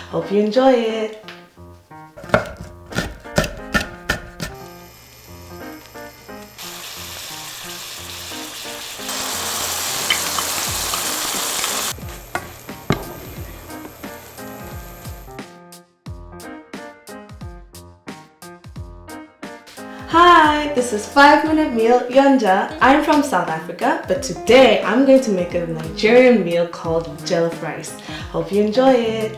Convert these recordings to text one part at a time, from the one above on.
Hope you enjoy it. Hi, this is 5-Minute Meal Yonja. I'm from South Africa, but today I'm going to make a Nigerian meal called Jollof Rice. Hope you enjoy it.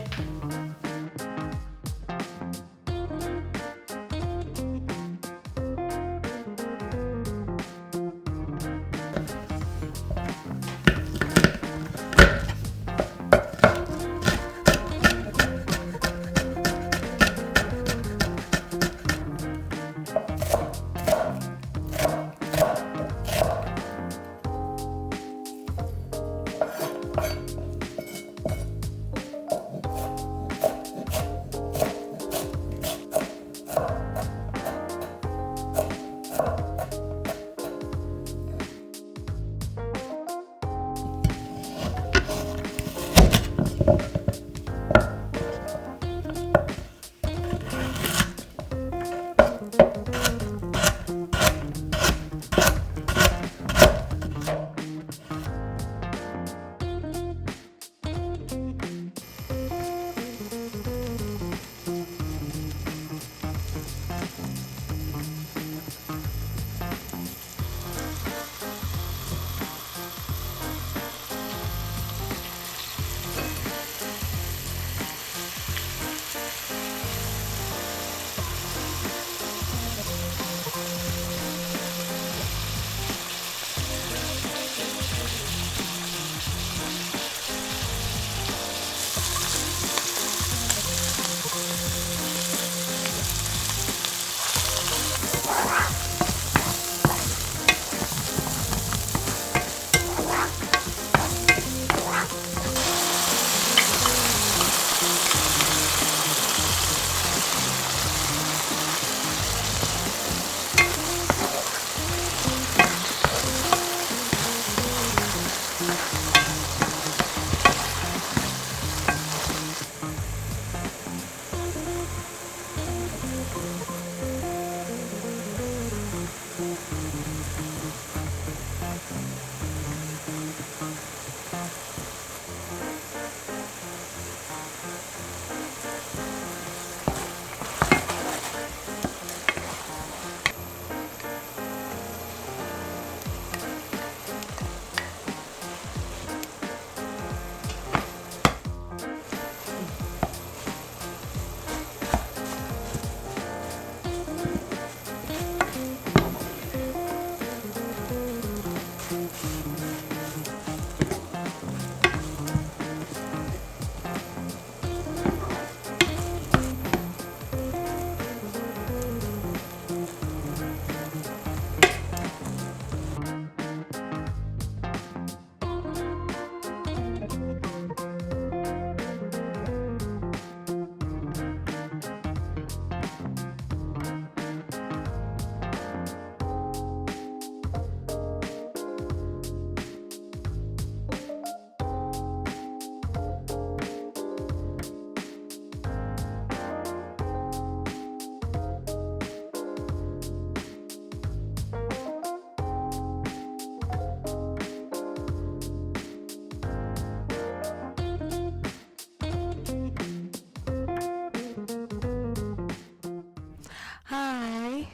Hi!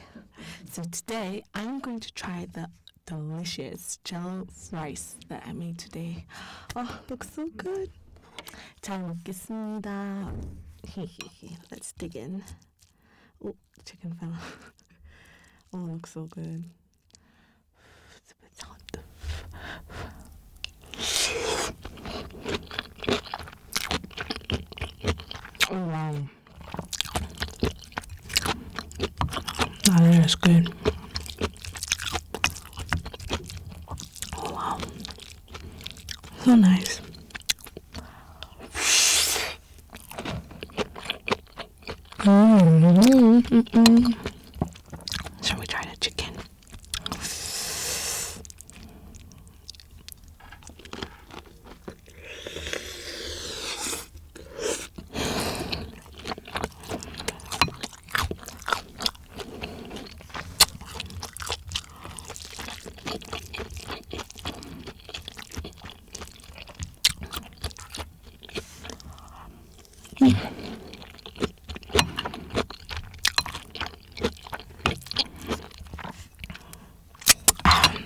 So today I'm going to try the delicious Jollof Rice that I made today. Oh, looks so good. 잘 먹겠습니다. Let's dig in. Oh, chicken fell. Oh, looks so good. It's a bit hot. Oh, wow. That is good. Oh, wow. So nice. Shall we try the chicken?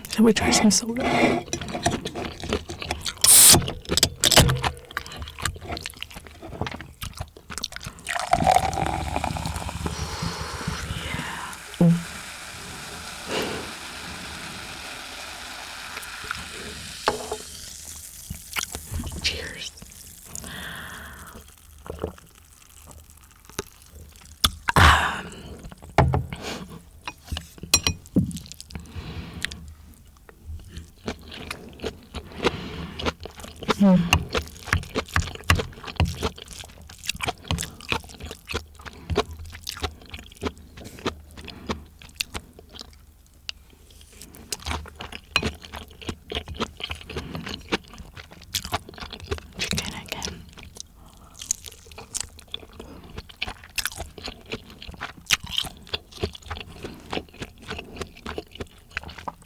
Shall we try some soda? Cheers. Chicken again.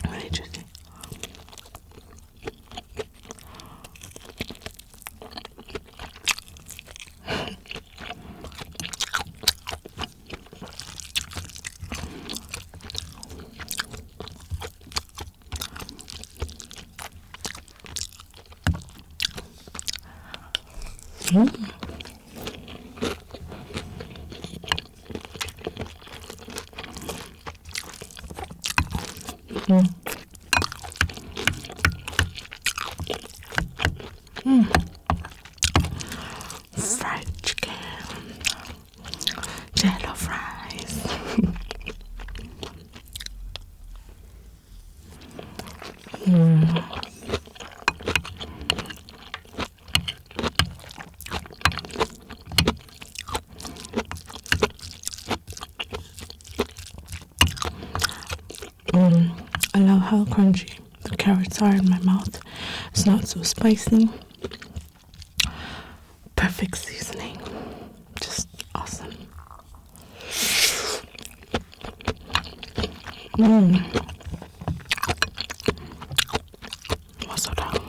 Really juicy. Fried chicken, Jollof Rice. I love how crunchy the carrots are in my mouth. It's not so spicy. Perfect seasoning. Just awesome. Masala.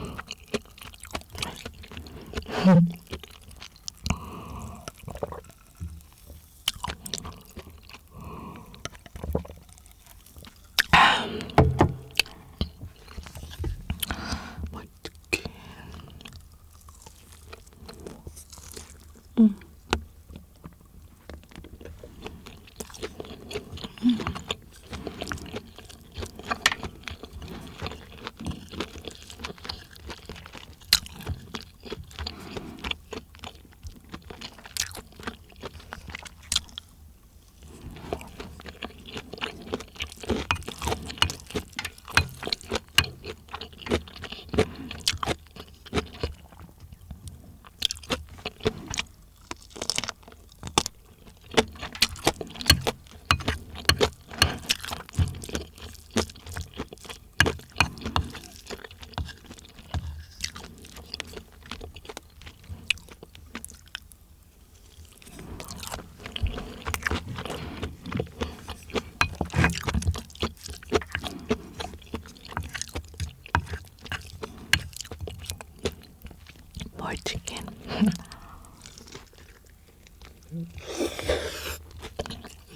More chicken.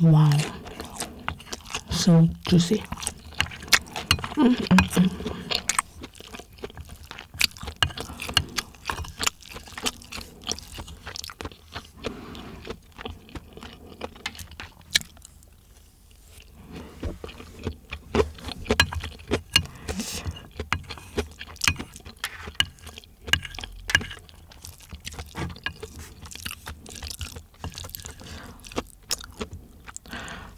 Wow. So juicy.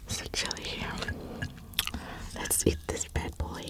So chilly here. Let's eat this bad boy.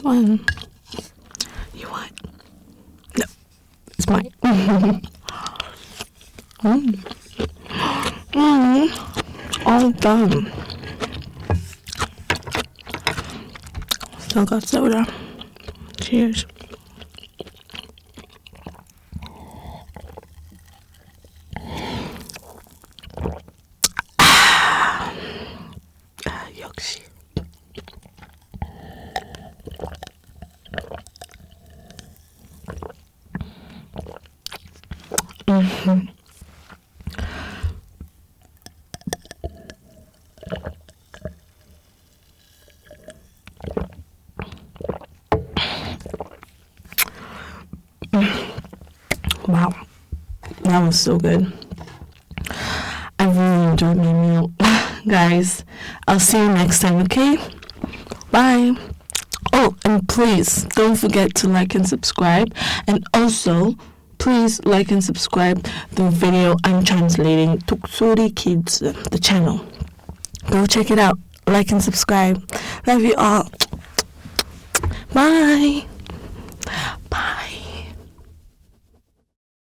one. You want? No, it's mine. All done. Still got soda. Cheers. 역시. Wow, that was so good. I really enjoyed my meal. Guys, I'll see you next time, okay? Bye. Oh, and please don't forget to like and subscribe. And also, please like and subscribe the video I'm translating Toksori Kids, the channel. Go check it out. Like and subscribe. Love you all. Bye.